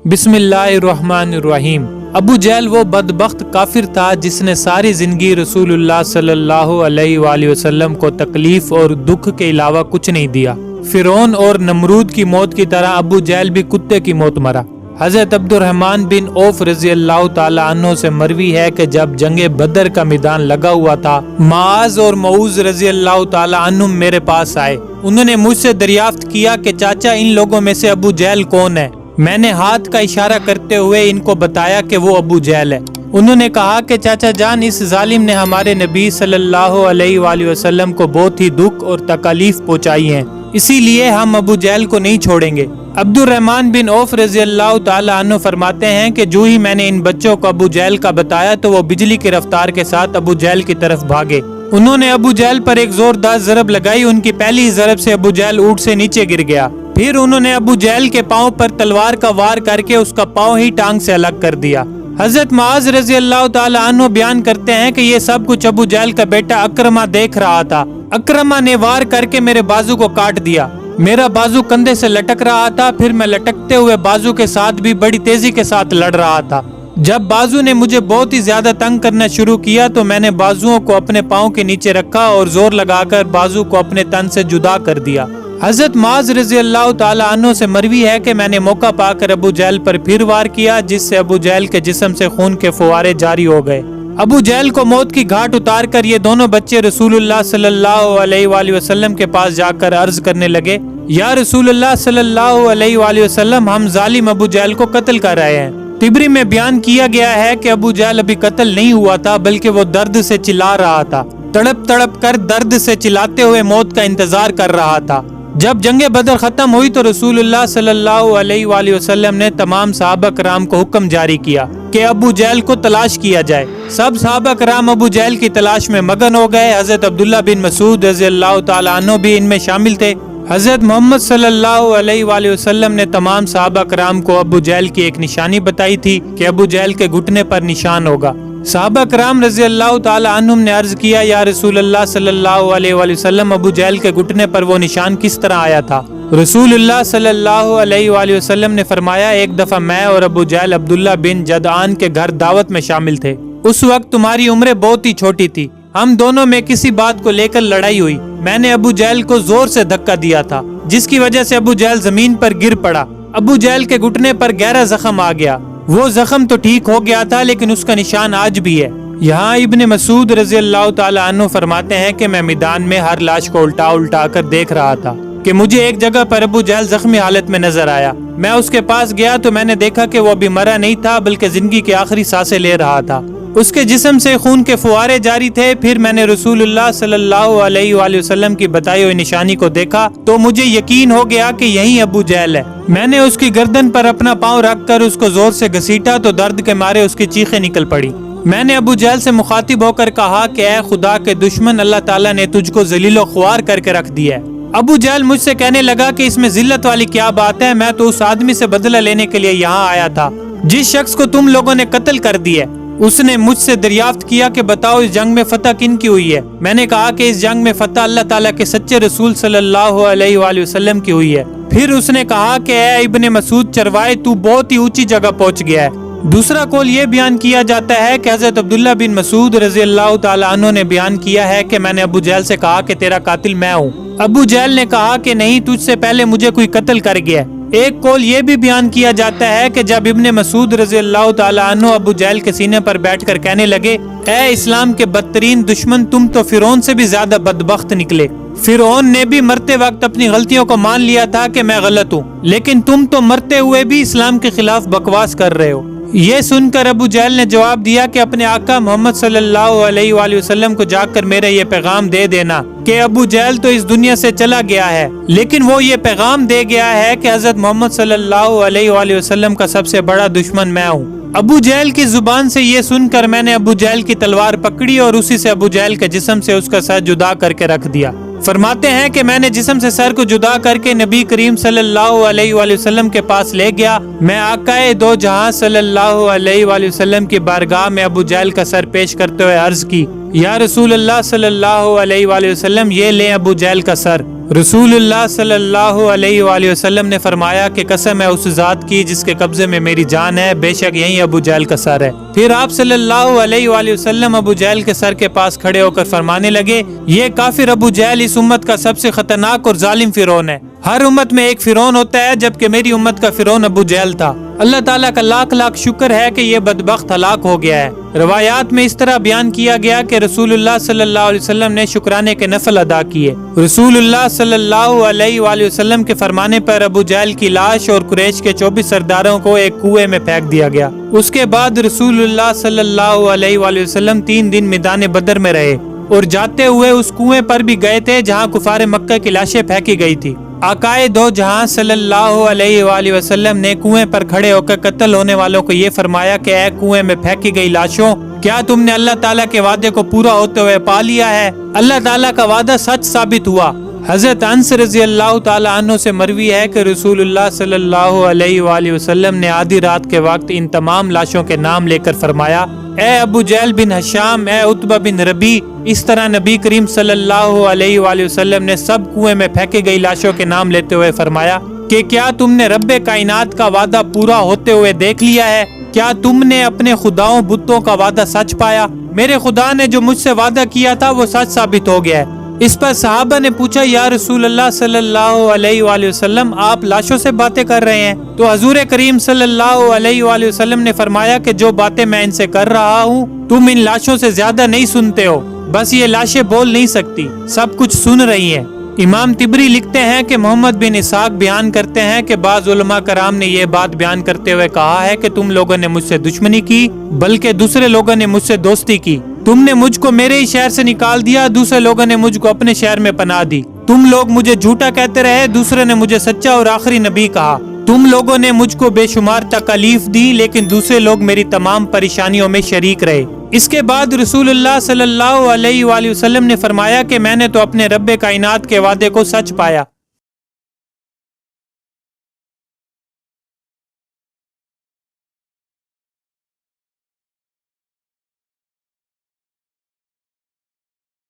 بسم اللہ الرحمن الرحیم۔ ابو جہل وہ بدبخت کافر تھا جس نے ساری زندگی رسول اللہ صلی اللہ علیہ وآلہ وسلم کو تکلیف اور دکھ کے علاوہ کچھ نہیں دیا۔ فرعون اور نمرود کی موت کی طرح ابو جہل بھی کتے کی موت مرا۔ حضرت عبد الرحمن بن عوف رضی اللہ تعالی عنہ سے مروی ہے کہ جب جنگ بدر کا میدان لگا ہوا تھا، معاذ اور معوذ رضی اللہ تعالی عنہم میرے پاس آئے۔ انہوں نے مجھ سے دریافت کیا کہ چاچا ان لوگوں میں سے ابو جہل کون ہے؟ میں نے ہاتھ کا اشارہ کرتے ہوئے ان کو بتایا کہ وہ ابو جہل ہے۔ انہوں نے کہا کہ چاچا جان، اس ظالم نے ہمارے نبی صلی اللہ علیہ وآلہ وسلم کو بہت ہی دکھ اور تکالیف پہنچائی ہیں، اسی لیے ہم ابو جہل کو نہیں چھوڑیں گے۔ عبد الرحمن بن عوف رضی اللہ تعالی عنہ فرماتے ہیں کہ جو ہی میں نے ان بچوں کو ابو جہل کا بتایا تو وہ بجلی کی رفتار کے ساتھ ابو جہل کی طرف بھاگے۔ انہوں نے ابو جہل پر ایک زوردار ضرب لگائی۔ ان کی پہلی ضرب سے ابو جہل اونٹ سے نیچے گر گیا۔ پھر انہوں نے ابو جہل کے پاؤں پر تلوار کا وار کر کے اس کا پاؤں ہی ٹانگ سے الگ کر دیا۔ حضرت معاذ رضی اللہ تعالی عنہ بیان کرتے ہیں کہ یہ سب کچھ ابو جہل کا بیٹا اکرمہ دیکھ رہا تھا۔ اکرمہ نے وار کر کے میرے بازو کو کاٹ دیا۔ میرا بازو کندھے سے لٹک رہا تھا، پھر میں لٹکتے ہوئے بازو کے ساتھ بھی بڑی تیزی کے ساتھ لڑ رہا تھا۔ جب بازو نے مجھے بہت ہی زیادہ تنگ کرنا شروع کیا تو میں نے بازوؤں کو اپنے پاؤں کے نیچے رکھا اور زور لگا کر بازو کو اپنے تن سے جدا کر دیا۔ حضرت معاذ رضی اللہ تعالی عنہ سے مروی ہے کہ میں نے موقع پا کر ابو جہل پر پھر وار کیا، جس سے ابو جہل کے جسم سے خون کے فوارے جاری ہو گئے۔ ابو جہل کو موت کی گھاٹ اتار کر یہ دونوں بچے رسول اللہ صلی اللہ علیہ وآلہ وسلم کے پاس جا کر عرض کرنے لگے، یا رسول اللہ صلی اللہ علیہ وآلہ وسلم، ہم ظالم ابو جہل کو قتل کر رہے ہیں۔ طبری میں بیان کیا گیا ہے کہ ابو جہل ابھی قتل نہیں ہوا تھا، بلکہ وہ درد سے چلا رہا تھا، تڑپ تڑپ کر درد سے چلاتے ہوئے موت کا انتظار کر رہا تھا۔ جب جنگ بدر ختم ہوئی تو رسول اللہ صلی اللہ علیہ وآلہ وسلم نے تمام صحابہ کرام کو حکم جاری کیا کہ ابو جہل کو تلاش کیا جائے۔ سب صحابہ کرام ابو جہل کی تلاش میں مگن ہو گئے۔ حضرت عبداللہ بن مسعود رضی اللہ تعالی عنہ بھی ان میں شامل تھے۔ حضرت محمد صلی اللہ علیہ وآلہ وسلم نے تمام صحابہ کرام کو ابو جہل کی ایک نشانی بتائی تھی کہ ابو جہل کے گھٹنے پر نشان ہوگا۔ صحابہ کرام رضی اللہ تعالی عنہم نے عرض کیا، یا رسول اللہ صلی اللہ علیہ وآلہ وسلم، ابو جہل کے گھٹنے پر وہ نشان کس طرح آیا تھا؟ رسول اللہ صلی اللہ علیہ وآلہ وسلم نے فرمایا، ایک دفعہ میں اور ابو جہل عبداللہ بن جدعان کے گھر دعوت میں شامل تھے۔ اس وقت تمہاری عمریں بہت ہی چھوٹی تھی۔ ہم دونوں میں کسی بات کو لے کر لڑائی ہوئی۔ میں نے ابو جہل کو زور سے دھکا دیا تھا، جس کی وجہ سے ابو جہل زمین پر گر پڑا۔ ابو جہل کے گھٹنے پر گہرا زخم آ گیا۔ وہ زخم تو ٹھیک ہو گیا تھا، لیکن اس کا نشان آج بھی ہے۔ یہاں ابن مسعود رضی اللہ تعالی عنہ فرماتے ہیں کہ میں میدان میں ہر لاش کو الٹا الٹا کر دیکھ رہا تھا کہ مجھے ایک جگہ پر ابو جہل زخمی حالت میں نظر آیا۔ میں اس کے پاس گیا تو میں نے دیکھا کہ وہ ابھی مرا نہیں تھا، بلکہ زندگی کے آخری سانسیں لے رہا تھا۔ اس کے جسم سے خون کے فوارے جاری تھے۔ پھر میں نے رسول اللہ صلی اللہ علیہ وآلہ وسلم کی بتائی ہوئی نشانی کو دیکھا تو مجھے یقین ہو گیا کہ یہی ابو جہل ہے۔ میں نے اس کی گردن پر اپنا پاؤں رکھ کر اس کو زور سے گھسیٹا تو درد کے مارے اس کی چیخیں نکل پڑی۔ میں نے ابو جہل سے مخاطب ہو کر کہا کہ اے خدا کے دشمن، اللہ تعالیٰ نے تجھ کو ذلیل و خوار کر کے رکھ دیا ہے۔ ابو جہل مجھ سے کہنے لگا کہ اس میں ذلت والی کیا بات ہے؟ میں تو اس آدمی سے بدلہ لینے کے لیے یہاں آیا تھا جس شخص کو تم لوگوں نے قتل کر دیا۔ اس نے مجھ سے دریافت کیا کہ بتاؤ اس جنگ میں فتح کن کی ہوئی ہے؟ میں نے کہا کہ اس جنگ میں فتح اللہ تعالیٰ کے سچے رسول صلی اللہ علیہ وآلہ وسلم کی ہوئی ہے۔ پھر اس نے کہا کہ اے ابن مسعود چروائے، تو بہت ہی اونچی جگہ پہنچ گیا ہے۔ دوسرا قول یہ بیان کیا جاتا ہے کہ حضرت عبداللہ بن مسعود رضی اللہ تعالی عنہ نے بیان کیا ہے کہ میں نے ابو جہل سے کہا کہ تیرا قاتل میں ہوں۔ ابو جہل نے کہا کہ نہیں، تجھ سے پہلے مجھے کوئی قتل کر گیا ہے۔ ایک قول یہ بھی بیان کیا جاتا ہے کہ جب ابن مسعود رضی اللہ تعالی عنہ ابو جہل کے سینے پر بیٹھ کر کہنے لگے، اے اسلام کے بدترین دشمن، تم تو فرعون سے بھی زیادہ بدبخت نکلے۔ فرعون نے بھی مرتے وقت اپنی غلطیوں کو مان لیا تھا کہ میں غلط ہوں، لیکن تم تو مرتے ہوئے بھی اسلام کے خلاف بکواس کر رہے ہو۔ یہ سن کر ابو جہل نے جواب دیا کہ اپنے آقا محمد صلی اللہ علیہ وآلہ وسلم کو جا کر میرا یہ پیغام دے دینا کہ ابو جہل تو اس دنیا سے چلا گیا ہے، لیکن وہ یہ پیغام دے گیا ہے کہ حضرت محمد صلی اللہ علیہ وآلہ وسلم کا سب سے بڑا دشمن میں ہوں۔ ابو جہل کی زبان سے یہ سن کر میں نے ابو جہل کی تلوار پکڑی اور اسی سے ابو جہل کے جسم سے اس کا سر جدا کر کے رکھ دیا۔ فرماتے ہیں کہ میں نے جسم سے سر کو جدا کر کے نبی کریم صلی اللہ علیہ وآلہ وسلم کے پاس لے گیا۔ میں آقائے دو جہاں صلی اللہ علیہ وآلہ وسلم کی بارگاہ میں ابو جہل کا سر پیش کرتے ہوئے عرض کی، یا رسول اللہ صلی اللہ علیہ وآلہ وسلم، یہ لیں ابو جہل کا سر۔ رسول اللہ صلی اللہ علیہ وآلہ وسلم نے فرمایا کہ قسم ہے اس ذات کی جس کے قبضے میں میری جان ہے، بے شک یہی ابو جہل کا سر ہے۔ پھر آپ صلی اللہ علیہ وآلہ وسلم ابو جہل کے سر کے پاس کھڑے ہو کر فرمانے لگے، یہ کافر ابو جہل اس امت کا سب سے خطرناک اور ظالم فرعون ہے۔ ہر امت میں ایک فرعون ہوتا ہے، جبکہ میری امت کا فرعون ابو جہل تھا۔ اللہ تعالیٰ کا لاکھ لاکھ شکر ہے کہ یہ بدبخت ہلاک ہو گیا ہے۔ روایات میں اس طرح بیان کیا گیا کہ رسول اللہ صلی اللہ علیہ وسلم نے شکرانے کے نفل ادا کیے۔ رسول اللہ صلی اللہ علیہ وآلہ وسلم کے فرمانے پر ابو جہل کی لاش اور قریش کے 24 سرداروں کو ایک کنویں میں پھینک دیا گیا۔ اس کے بعد رسول اللہ صلی اللہ علیہ وآلہ وسلم 3 دن میدان بدر میں رہے اور جاتے ہوئے اس کنویں پر بھی گئے تھے جہاں کفار مکہ کی لاشیں پھینکی گئی تھی۔ آقائے دو جہاں صلی اللہ علیہ وآلہ وسلم نے کنویں پر کھڑے ہو کر قتل ہونے والوں کو یہ فرمایا کہ اے کنویں میں پھینکی گئی لاشوں، کیا تم نے اللہ تعالیٰ کے وعدے کو پورا ہوتے ہوئے پا لیا ہے؟ اللہ تعالیٰ کا وعدہ سچ ثابت ہوا۔ حضرت انس رضی اللہ تعالیٰ عنہ سے مروی ہے کہ رسول اللہ صلی اللہ علیہ وآلہ وسلم نے آدھی رات کے وقت ان تمام لاشوں کے نام لے کر فرمایا، اے ابو جہل بن ہشام، اے عتبہ بن ربی۔ اس طرح نبی کریم صلی اللہ علیہ وآلہ وسلم نے سب کنویں میں پھینکی گئی لاشوں کے نام لیتے ہوئے فرمایا کہ کیا تم نے رب کائنات کا وعدہ پورا ہوتے ہوئے دیکھ لیا ہے؟ کیا تم نے اپنے خداؤں بتوں کا وعدہ سچ پایا؟ میرے خدا نے جو مجھ سے وعدہ کیا تھا وہ سچ ثابت ہو گیا ہے۔ اس پر صحابہ نے پوچھا، یا رسول اللہ صلی اللہ علیہ وآلہ وسلم، آپ لاشوں سے باتیں کر رہے ہیں؟ تو حضور کریم صلی اللہ علیہ وآلہ وسلم نے فرمایا کہ جو باتیں میں ان سے کر رہا ہوں تم ان لاشوں سے زیادہ نہیں سنتے ہو، بس یہ لاشیں بول نہیں سکتی، سب کچھ سن رہی ہیں۔ امام طبری لکھتے ہیں کہ محمد بن اسحاق بیان کرتے ہیں کہ بعض علماء کرام نے یہ بات بیان کرتے ہوئے کہا ہے کہ تم لوگوں نے مجھ سے دشمنی کی، بلکہ دوسرے لوگوں نے مجھ سے دوستی کی۔ تم نے مجھ کو میرے ہی شہر سے نکال دیا، دوسرے لوگوں نے مجھ کو اپنے شہر میں پناہ دی۔ تم لوگ مجھے جھوٹا کہتے رہے، دوسرے نے مجھے سچا اور آخری نبی کہا۔ تم لوگوں نے مجھ کو بے شمار تکالیف دی، لیکن دوسرے لوگ میری تمام پریشانیوں میں شریک رہے۔ اس کے بعد رسول اللہ صلی اللہ علیہ وآلہ وسلم نے فرمایا کہ میں نے تو اپنے رب کائنات کے وعدے کو سچ پایا۔